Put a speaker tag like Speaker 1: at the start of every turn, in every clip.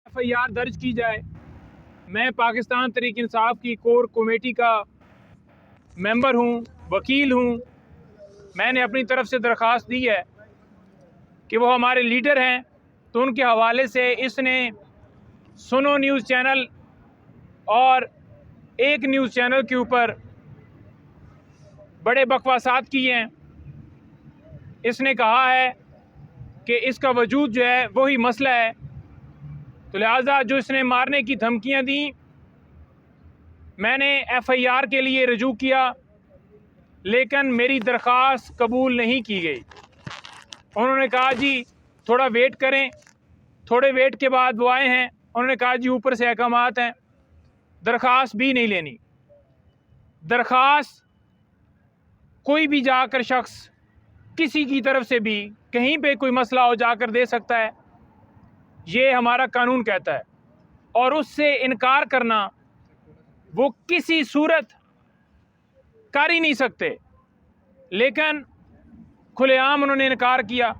Speaker 1: FIR दर्ज की जाए। मैं पाकिस्तान तहरीक इंसाफ की कोर कमेटी का मेंबर हूँ, वकील हूँ। मैंने अपनी तरफ से दरख्वास्त दी है कि वो हमारे लीडर हैं, तो उनके हवाले से इसने सुनो न्यूज़ चैनल और एक न्यूज़ चैनल के ऊपर बड़े बकवासात किए हैं। इसने कहा है कि इसका वजूद जो है वही मसला है, तो लिहाजा जो इसने मारने की धमकियां दी, मैंने FIR के लिए रजू किया, लेकिन मेरी दरख्वास्त कबूल नहीं की गई। उन्होंने कहा जी थोड़ा वेट करें। थोड़े वेट के बाद वो आए हैं, उन्होंने कहा जी ऊपर से अहकामात हैं, दरख्वास्त भी नहीं लेनी। दरख्वास्त कोई भी जाकर शख्स किसी की तरफ से भी कहीं पे कोई मसला हो जाकर दे सकता है, ये हमारा कानून कहता है, और उससे इनकार करना वो किसी सूरत कर ही नहीं सकते। लेकिन खुलेआम उन्होंने इनकार किया।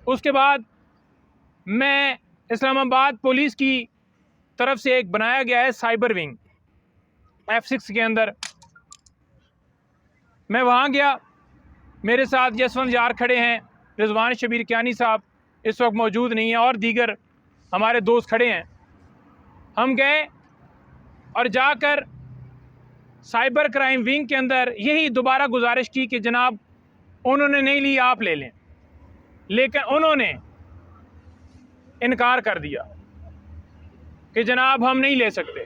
Speaker 1: उसके बाद मैं इस्लामाबाद पुलिस की तरफ से एक बनाया गया है साइबर विंग F6 के अंदर, मैं वहाँ गया। मेरे साथ यशवंत यार खड़े हैं, रिजवान शबीर कियानी साहब इस वक्त मौजूद नहीं है, और दीगर हमारे दोस्त खड़े हैं। हम गए और जाकर साइबर क्राइम विंग के अंदर यही दोबारा गुजारिश की कि जनाब उन्होंने नहीं ली, आप ले लें, लेकिन उन्होंने इनकार कर दिया कि जनाब हम नहीं ले सकते।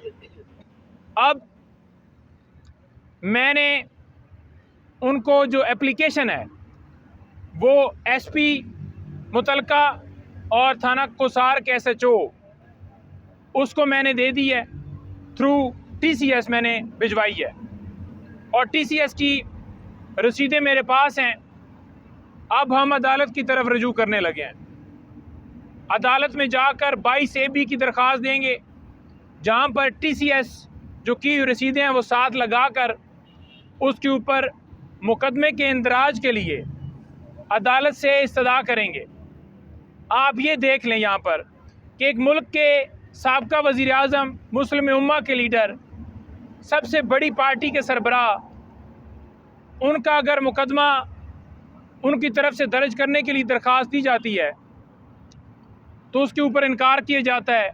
Speaker 1: अब मैंने उनको जो एप्लीकेशन है वो SP मुतलका और थाना कोसार के SHO उसको मैंने दे दी है, थ्रू TCS मैंने भिजवाई है, और TCS की रसीदें मेरे पास हैं। अब हम अदालत की तरफ रजू करने लगे हैं। अदालत में जाकर 22 AB की दरख्वास्त देंगे, जहां पर TCS जो की रसीदें हैं वो साथ लगाकर उसके ऊपर मुकदमे के इंदराज के लिए अदालत से इस्तदा करेंगे। आप ये देख लें यहाँ पर कि एक मुल्क के साबका वज़ीर आज़म, मुस्लिम उम्मा के लीडर, सबसे बड़ी पार्टी के सरबराह, उनका अगर मुकदमा उनकी तरफ से दर्ज करने के लिए दरख्वास्त दी जाती है तो उसके ऊपर इनकार किया जाता है,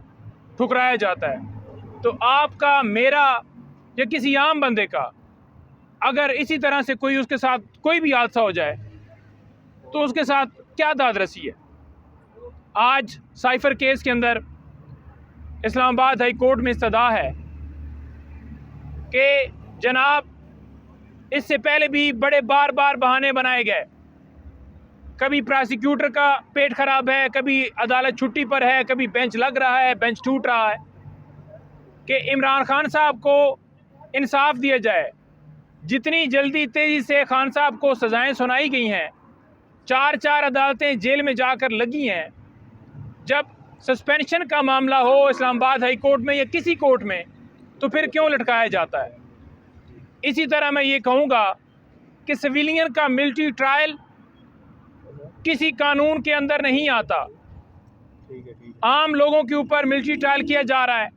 Speaker 1: ठुकराया जाता है। तो आपका, मेरा या किसी आम बंदे का अगर इसी तरह से कोई उसके साथ कोई भी हादसा हो जाए तो उसके साथ क्या दादरसी है। आज साइफर केस के अंदर इस्लामाबाद हाई कोर्ट में इस्तदा है कि जनाब इससे पहले भी बड़े बार बार बहाने बनाए गए। कभी प्रोसिक्यूटर का पेट खराब है, कभी अदालत छुट्टी पर है, कभी बेंच लग रहा है, बेंच टूट रहा है, कि इमरान खान साहब को इंसाफ दिया जाए। जितनी जल्दी तेज़ी से खान साहब को सज़ाएं सुनाई गई हैं, 4 अदालतें जेल में जाकर लगी हैं। जब सस्पेंशन का मामला हो इस्लामाबाद हाई कोर्ट में या किसी कोर्ट में, तो फिर क्यों लटकाया जाता है। इसी तरह मैं ये कहूँगा कि सिविलियन का मिलिट्री ट्रायल किसी कानून के अंदर नहीं आता। आम लोगों के ऊपर मिलिट्री ट्रायल किया जा रहा है।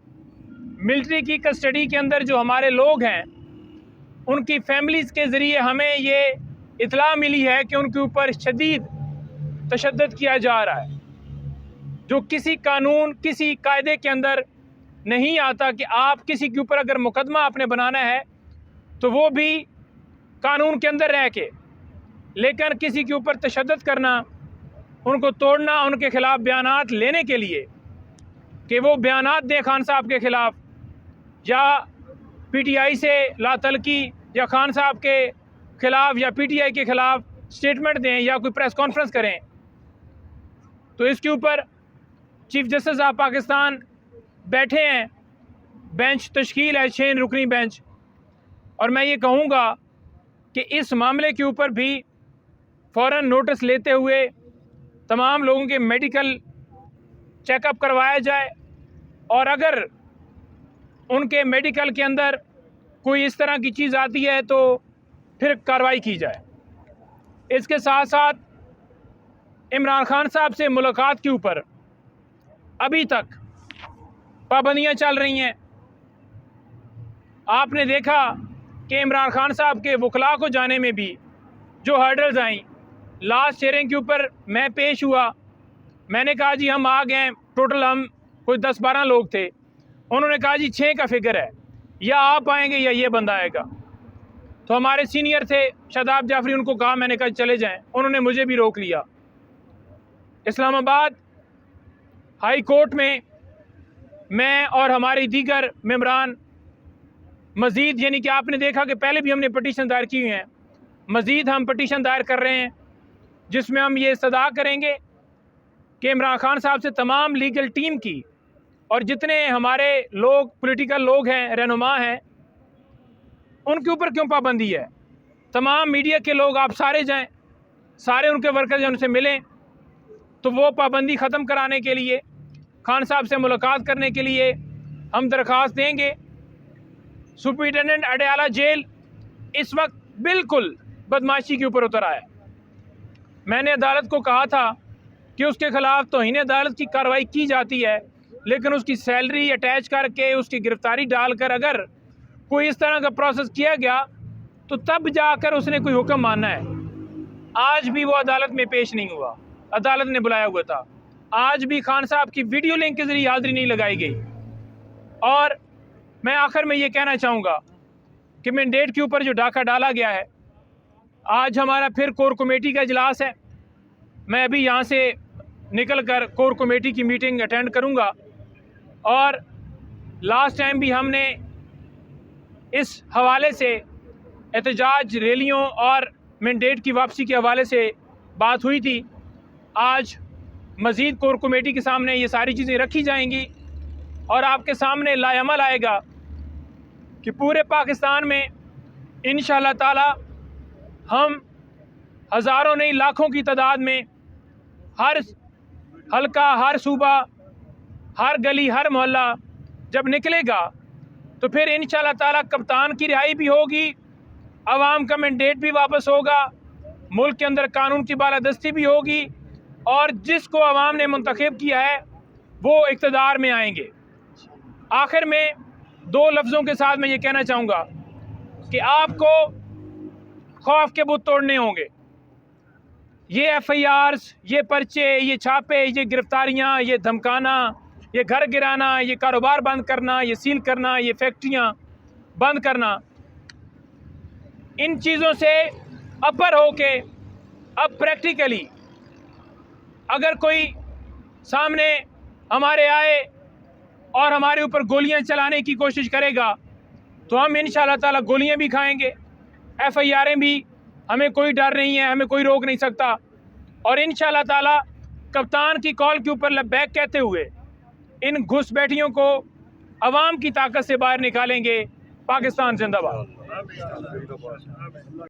Speaker 1: मिलिट्री की कस्टडी के अंदर जो हमारे लोग हैं, उनकी फैमिलीज़ के ज़रिए हमें ये इतला मिली है कि उनके ऊपर शदीद तशद्दुद किया जा रहा है, जो किसी कानून, किसी कायदे के अंदर नहीं आता। कि आप किसी के ऊपर अगर मुकदमा आपने बनाना है तो वो भी कानून के अंदर रह के, लेकिन किसी के ऊपर तशद्दुद करना, उनको तोड़ना, उनके खिलाफ बयानात लेने के लिए कि वो बयानात दें खान साहब के ख़िलाफ़, या PTI से लातलकी या खान साहब के ख़िलाफ़ या PTI के ख़िलाफ़ स्टेटमेंट दें या कोई प्रेस कॉन्फ्रेंस करें, तो इसके ऊपर चीफ जस्टिस ऑफ पाकिस्तान बैठे हैं। बेंच तश्कील है, 6 रुकनी बेंच। और मैं ये कहूँगा कि इस मामले के ऊपर भी फ़ौरन नोटिस लेते हुए तमाम लोगों के मेडिकल चेकअप करवाया जाए, और अगर उनके मेडिकल के अंदर कोई इस तरह की चीज़ आती है तो फिर कार्रवाई की जाए। इसके साथ साथ इमरान खान साहब से मुलाकात के ऊपर अभी तक पाबंदियां चल रही हैं। आपने देखा कि इमरान खान साहब के वकला को जाने में भी जो हर्डल्स आई, लास्ट हेयरिंग के ऊपर मैं पेश हुआ, मैंने कहा जी हम आ गए, टोटल हम कोई 10-12 लोग थे। उन्होंने कहा जी 6 का फिगर है, या आप आएंगे या ये बंदा आएगा। तो हमारे सीनियर थे शादाब जाफरी, उनको कहा, मैंने कहा चले जाएं, उन्होंने मुझे भी रोक लिया। इस्लामाबाद हाई कोर्ट में मैं और हमारे दीगर मेंबरान मज़ीद, यानी कि आपने देखा कि पहले भी हमने पटिशन दायर की हुई हैं, मज़ीद हम पटिशन दायर कर रहे हैं जिसमें हम ये इस्तदा करेंगे कि इमरान खान साहब से तमाम लीगल टीम की और जितने हमारे लोग पॉलिटिकल लोग हैं, रहनुमा हैं, उनके ऊपर क्यों पाबंदी है। तमाम मीडिया के लोग आप सारे जाएं, सारे उनके वर्कर्स उनसे मिलें, तो वो पाबंदी ख़त्म कराने के लिए, खान साहब से मुलाकात करने के लिए हम दरख्वास्त देंगे। सुपरिटेंडेंट अडयाला जेल इस वक्त बिल्कुल बदमाशी के ऊपर उतर आया है। मैंने अदालत को कहा था कि उसके ख़िलाफ़ तौहीन अदालत की कार्रवाई की जाती है, लेकिन उसकी सैलरी अटैच करके उसकी गिरफ्तारी डालकर अगर कोई इस तरह का प्रोसेस किया गया तो तब जाकर उसने कोई हुक्म मानना है। आज भी वो अदालत में पेश नहीं हुआ, अदालत ने बुलाया हुआ था। आज भी खान साहब की वीडियो लिंक के ज़रिए हाज़िरी नहीं लगाई गई। और मैं आखिर में ये कहना चाहूँगा कि मैंडेट के ऊपर जो डाका डाला गया है, आज हमारा फिर कोर कमेटी का इजलास है। मैं अभी यहाँ से निकल कर कोर कमेटी की मीटिंग अटेंड करूँगा। और लास्ट टाइम भी हमने इस हवाले से एहतजाज रैलियों और मैंडेट की वापसी के हवाले से बात हुई थी। आज मज़ीद कोर कमेटी के सामने ये सारी चीज़ें रखी जाएंगी और आपके सामने लाएअमल आएगा कि पूरे पाकिस्तान में इंशाअल्लाह ताला हम हज़ारों नहीं लाखों की तादाद में हर हल्का, हर सूबा, हर गली, हर मोहल्ला जब निकलेगा तो फिर इंशाअल्लाह ताला कप्तान की रिहाई भी होगी, अवाम का मैंडेट भी वापस होगा, मुल्क के अंदर कानून की बालादस्ती भी होगी और जिसको अवाम ने मुंतखब किया है वो इक़्तिदार में आएंगे। आखिर में 2 लफ्ज़ों के साथ मैं ये कहना चाहूँगा कि आपको खौफ के बुत तोड़ने होंगे। ये FIRs, ये पर्चे, ये छापे, ये गिरफ्तारियाँ, ये धमकाना, ये घर गिराना, ये कारोबार बंद करना, ये सील करना, ये फैक्ट्रियाँ बंद करना, इन चीज़ों से अपर होके अब प्रैक्टिकली अगर कोई सामने हमारे आए और हमारे ऊपर गोलियां चलाने की कोशिश करेगा तो हम इंशाअल्लाह ताला गोलियां भी खाएंगे, FIRें भी, हमें कोई डर नहीं है, हमें कोई रोक नहीं सकता। और इंशाअल्लाह ताला कप्तान की कॉल के ऊपर लब्बैक कहते हुए इन घुसपैठियों को अवाम की ताकत से बाहर निकालेंगे। पाकिस्तान जिंदाबाद।